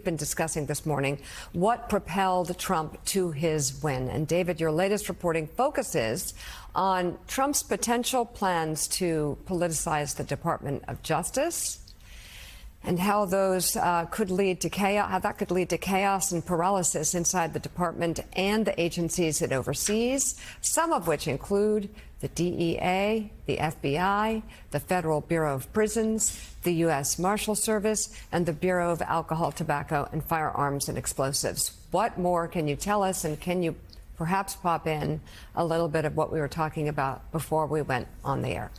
Been discussing this morning what propelled Trump to his win. And David, your latest reporting focuses on Trump's potential plans to politicize the Department of Justice and how those could lead to chaos, how that could lead to chaos and paralysis inside the department and the agencies it oversees, some of which include the DEA, the FBI, the Federal Bureau of Prisons, the U.S. Marshal Service, and the Bureau of Alcohol, Tobacco, and Firearms and Explosives. What more can you tell us, and can you perhaps pop in a little bit of what we were talking about before we went on the air?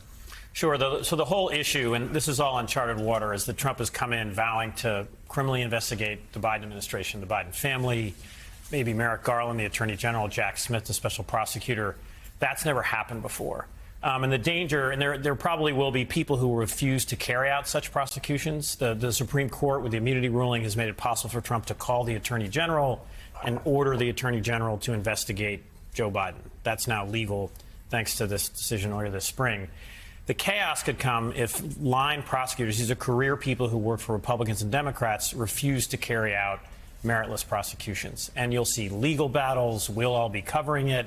Sure. So the whole issue, and this is all uncharted water, is that Trump has come in vowing to criminally investigate the Biden administration, the Biden family, maybe Merrick Garland, the Attorney General, Jack Smith, the special prosecutor. That's never happened before. And the danger, and there probably will be people who refuse to carry out such prosecutions. The Supreme Court, with the immunity ruling, has made it possible for Trump to call the Attorney General and order the Attorney General to investigate Joe Biden. That's now legal, thanks to this decision earlier this spring. The chaos could come if line prosecutors, these are career people who work for Republicans and Democrats, refuse to carry out meritless prosecutions. And you'll see legal battles. We'll all be covering it.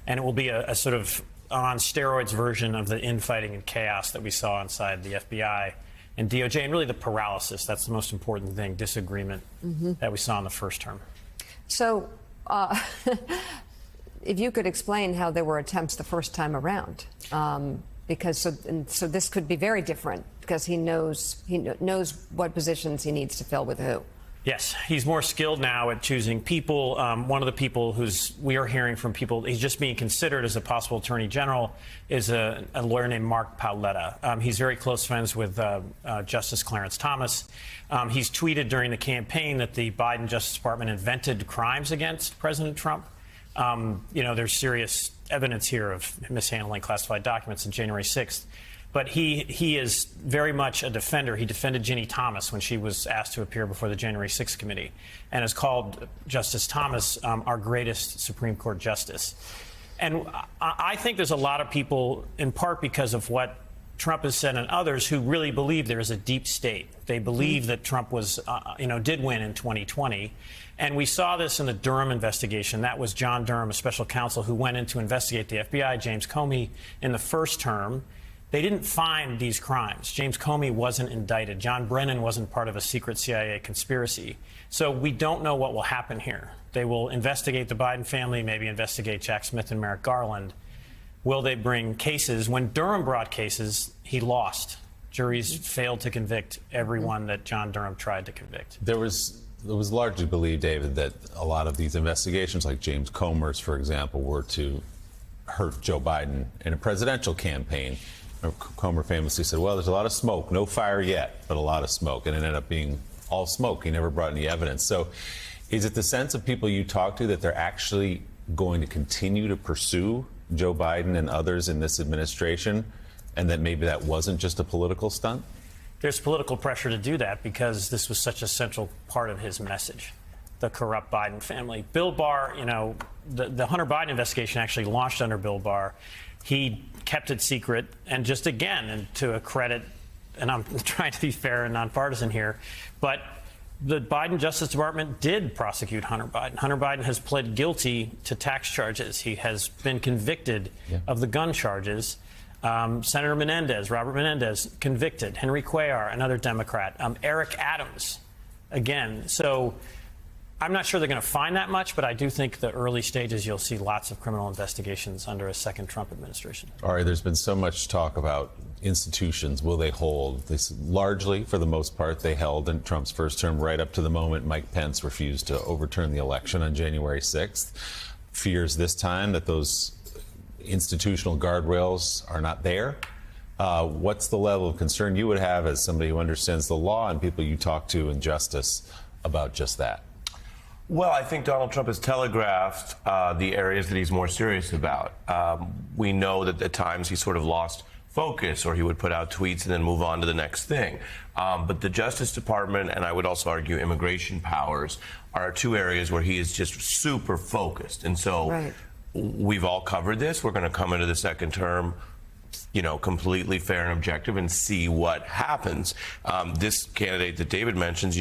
And it will be a sort of on steroids version of the infighting and chaos that we saw inside the FBI and DOJ. And really the paralysis, that's the most important thing, disagreement that we saw in the first term. So if you could explain how there were attempts the first time around. Because so this could be very different because he knows what positions he needs to fill with who. Yes, he's more skilled now at choosing people. One of the people we are hearing from people, he's just being considered as a possible Attorney General, is a lawyer named Mark Paoletta. He's very close friends with Justice Clarence Thomas. He's tweeted during the campaign that the Biden Justice Department invented crimes against President Trump. There's serious evidence here of mishandling classified documents on January 6th. But he is very much a defender. He defended Ginny Thomas when she was asked to appear before the January 6th committee and has called Justice Thomas our greatest Supreme Court justice. And I think there's a lot of people, in part because of what Trump has said and others, who really believe there is a deep state. They believe that Trump did win in 2020. And we saw this in the Durham investigation. That was John Durham, a special counsel who went in to investigate the FBI, James Comey, in the first term. They didn't find these crimes. James Comey wasn't indicted. John Brennan wasn't part of a secret CIA conspiracy. So we don't know what will happen here. They will investigate the Biden family, maybe investigate Jack Smith and Merrick Garland. Will they bring cases? When Durham brought cases, he lost. Juries failed to convict everyone that John Durham tried to convict. It was largely believed, David, that a lot of these investigations, like James Comer's, for example, were to hurt Joe Biden in a presidential campaign. Comer famously said, well, there's a lot of smoke, no fire yet, but a lot of smoke. And it ended up being all smoke. He never brought any evidence. So is it the sense of people you talk to that they're actually going to continue to pursue Joe Biden and others in this administration, and that maybe that wasn't just a political stunt? There's political pressure to do that because this was such a central part of his message, the corrupt Biden family. Bill Barr, the Hunter Biden investigation actually launched under Bill Barr. He kept it secret, and just again, and to a credit, and I'm trying to be fair and nonpartisan here, but the Biden Justice Department did prosecute Hunter Biden. Hunter Biden has pled guilty to tax charges. He has been convicted of the gun charges. Senator Menendez, Robert Menendez, convicted. Henry Cuellar, another Democrat. Eric Adams, again. So I'm not sure they're going to find that much, but I do think the early stages you'll see lots of criminal investigations under a second Trump administration. All right, there's been so much talk about institutions. Will they hold? This largely, for the most part, they held in Trump's first term right up to the moment Mike Pence refused to overturn the election on January 6th. Fears this time that those institutional guardrails are not there. What's the level of concern you would have as somebody who understands the law and people you talk to in justice about just that? Well, I think Donald Trump has telegraphed the areas that he's more serious about. We know that at times he sort of lost focus, or he would put out tweets and then move on to the next thing. But the Justice Department, and I would also argue immigration powers, are two areas where he is just super focused. And so we've all covered this. We're going to come into the second term, completely fair and objective and see what happens. This candidate that David mentions,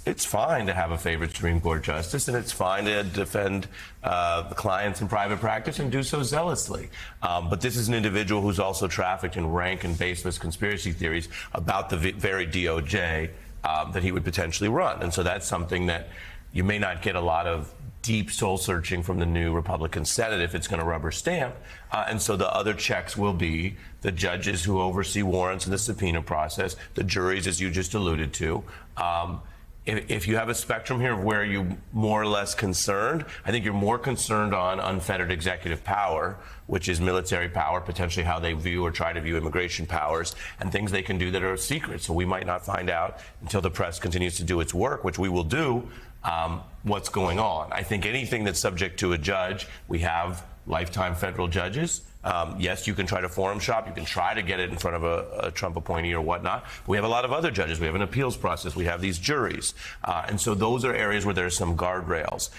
it's fine to have a favorite Supreme Court justice, and it's fine to defend the clients in private practice and do so zealously. But this is an individual who's also trafficked in rank and baseless conspiracy theories about the very DOJ that he would potentially run. And so that's something that you may not get a lot of deep soul searching from the new Republican Senate if it's going to rubber stamp. And so the other checks will be the judges who oversee warrants in the subpoena process, the juries, as you just alluded to. If you have a spectrum here of where you're more or less concerned, I think you're more concerned on unfettered executive power, which is military power, potentially how they view or try to view immigration powers, and things they can do that are secret. So we might not find out until the press continues to do its work, which we will do, what's going on. I think anything that's subject to a judge, we have lifetime federal judges. Yes, you can try to forum shop. You can try to get it in front of a Trump appointee or whatnot. But we have a lot of other judges. We have an appeals process. We have these juries. And so those are areas where there's some guardrails.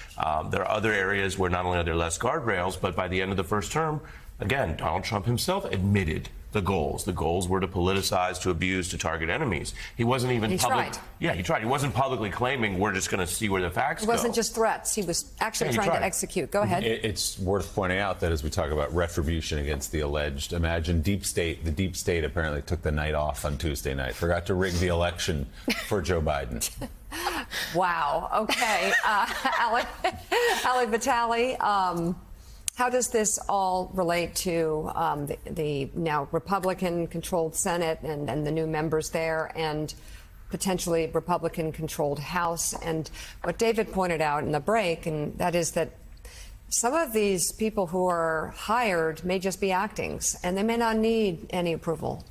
There are other areas where not only are there less guardrails, but by the end of the first term, again, Donald Trump himself admitted the goals. The goals were to politicize, to abuse, to target enemies. He wasn't even tried. Yeah, he tried. He wasn't publicly claiming we're just going to see where the facts go. It wasn't just threats. He was actually trying to execute. Go ahead. It's worth pointing out that as we talk about retribution against the alleged, imagine deep state. The deep state apparently took the night off on Tuesday night, forgot to rig the election for Joe Biden. Wow. Okay. Ali Vitale, how does this all relate to the now Republican-controlled Senate and the new members there and potentially Republican-controlled House? And what David pointed out in the break, and that is that some of these people who are hired may just be actings, and they may not need any approval.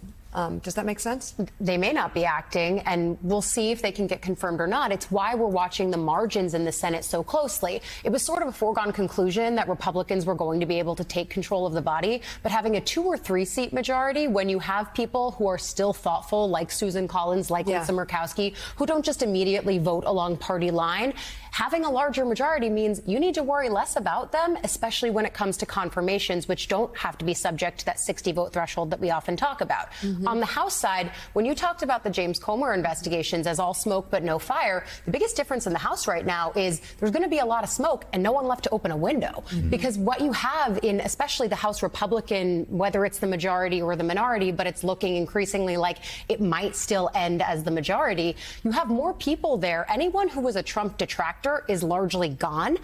Does that make sense? They may not be acting, and we'll see if they can get confirmed or not. It's why we're watching the margins in the Senate so closely. It was sort of a foregone conclusion that Republicans were going to be able to take control of the body, but having a 2 or 3 seat majority when you have people who are still thoughtful, like Susan Collins, like Lisa Murkowski, who don't just immediately vote along party line, having a larger majority means you need to worry less about them, especially when it comes to confirmations, which don't have to be subject to that 60-vote threshold that we often talk about. On the House side, when you talked about the James Comer investigations as all smoke but no fire, the biggest difference in the House right now is there's going to be a lot of smoke and no one left to open a window. Because what you have in especially the House Republican, whether it's the majority or the minority, but it's looking increasingly like it might still end as the majority, you have more people there. Anyone who was a Trump detractor is largely gone.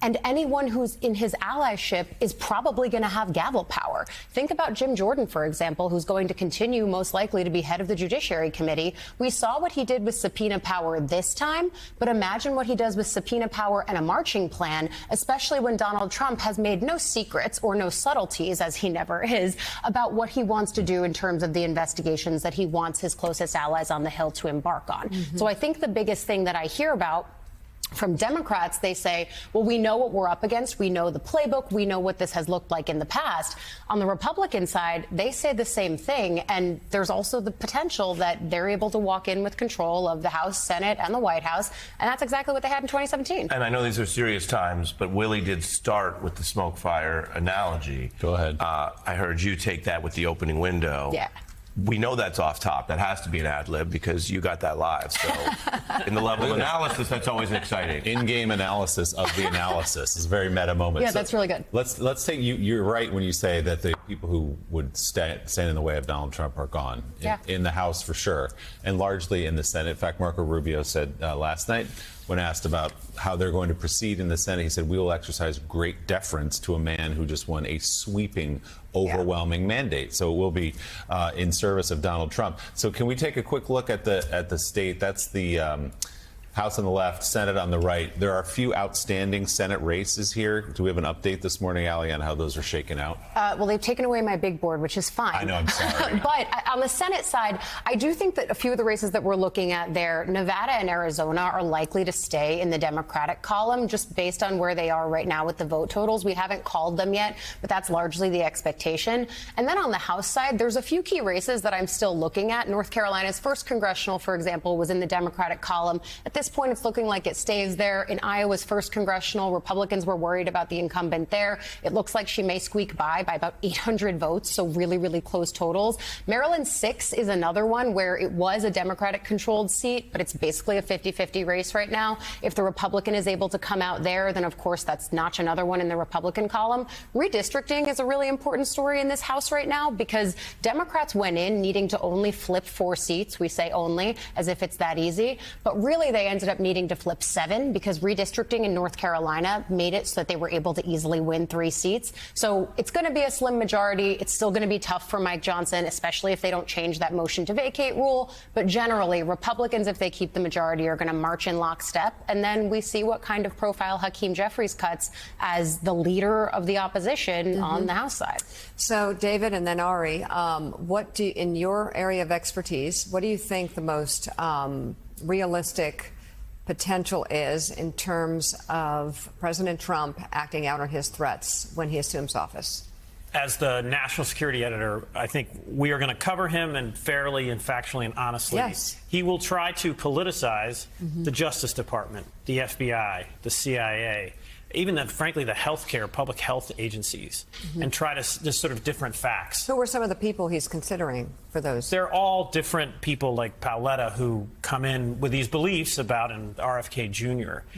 And anyone who's in his allyship is probably going to have gavel power. Think about Jim Jordan, for example, who's going to continue most likely to be head of the Judiciary Committee. We saw what he did with subpoena power this time, but imagine what he does with subpoena power and a marching plan, especially when Donald Trump has made no secrets or no subtleties, as he never is, about what he wants to do in terms of the investigations that he wants his closest allies on the Hill to embark on. So I think the biggest thing that I hear about from Democrats, they say, well, we know what we're up against. We know the playbook. We know what this has looked like in the past. On the Republican side, they say the same thing. And there's also the potential that they're able to walk in with control of the House, Senate, and the White House. And that's exactly what they had in 2017. And I know these are serious times, but Willie did start with the smoke fire analogy. Go ahead. I heard you take that with the opening window. Yeah. We know that's off top. That has to be an ad lib because you got that live. So in the level of analysis, that's always exciting. In-game analysis of the analysis is a very meta moment. Yeah, that's really good. Let's take you. You're right when you say that the people who would stand in the way of Donald Trump are gone. In the House for sure, and largely in the Senate. In fact, Marco Rubio said last night, when asked about how they're going to proceed in the Senate, he said, we will exercise great deference to a man who just won a sweeping, overwhelming mandate. So it will be in service of Donald Trump. So can we take a quick look at the state? That's the House on the left, Senate on the right. There are a few outstanding Senate races here. Do we have an update this morning, Ali, on how those are shaken out? Well, they've taken away my big board, which is fine. I know, I'm sorry. But on the Senate side, I do think that a few of the races that we're looking at there, Nevada and Arizona, are likely to stay in the Democratic column, just based on where they are right now with the vote totals. We haven't called them yet, but that's largely the expectation. And then on the House side, there's a few key races that I'm still looking at. North Carolina's 1st congressional, for example, was in the Democratic column. At this this point, it's looking like it stays there. In Iowa's first congressional, Republicans were worried about the incumbent there. It looks like she may squeak by about 800 votes, so really, really close totals. Maryland 6 is another one where it was a Democratic-controlled seat, but it's basically a 50-50 race right now. If the Republican is able to come out there, then, of course, that's notch another one in the Republican column. Redistricting is a really important story in this House right now because Democrats went in needing to only flip 4 seats. We say only, as if it's that easy. But really, they ended up needing to flip 7 because redistricting in North Carolina made it so that they were able to easily win 3 seats. So it's going to be a slim majority. It's still going to be tough for Mike Johnson, especially if they don't change that motion to vacate rule. But generally, Republicans, if they keep the majority, are going to march in lockstep. And then we see what kind of profile Hakeem Jeffries cuts as the leader of the opposition on the House side. So, David and then Ari, in your area of expertise, what do you think the most realistic potential is in terms of President Trump acting out on his threats when he assumes office? As the national security editor, I think we are going to cover him and fairly and factually and honestly. Yes. He will try to politicize the Justice Department, the FBI, the CIA, even, frankly, the healthcare, public health agencies, and try to just sort of different facts. Who are some of the people he's considering for those? They're all different people like Paoletta who come in with these beliefs about an RFK Jr.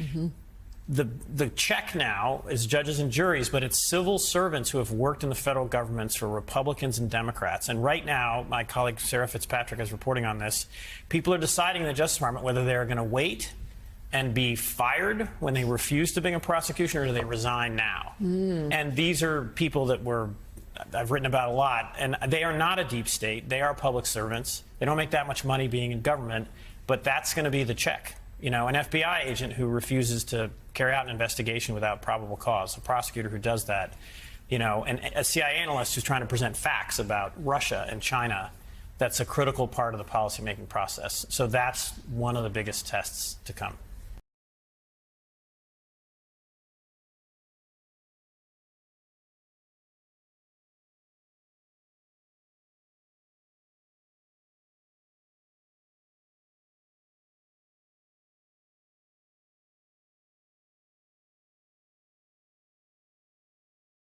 The check now is judges and juries, but it's civil servants who have worked in the federal governments for Republicans and Democrats. And right now, my colleague Sarah Fitzpatrick is reporting on this. People are deciding in the Justice Department whether they're going to wait and be fired when they refuse to bring a prosecution, or do they resign now? And these are people that I've written about a lot, and they are not a deep state. They are public servants. They don't make that much money being in government, but that's going to be the check. You know, an FBI agent who refuses to carry out an investigation without probable cause, a prosecutor who does that, you know, and a CIA analyst who's trying to present facts about Russia and China. That's a critical part of the policymaking process. So that's one of the biggest tests to come.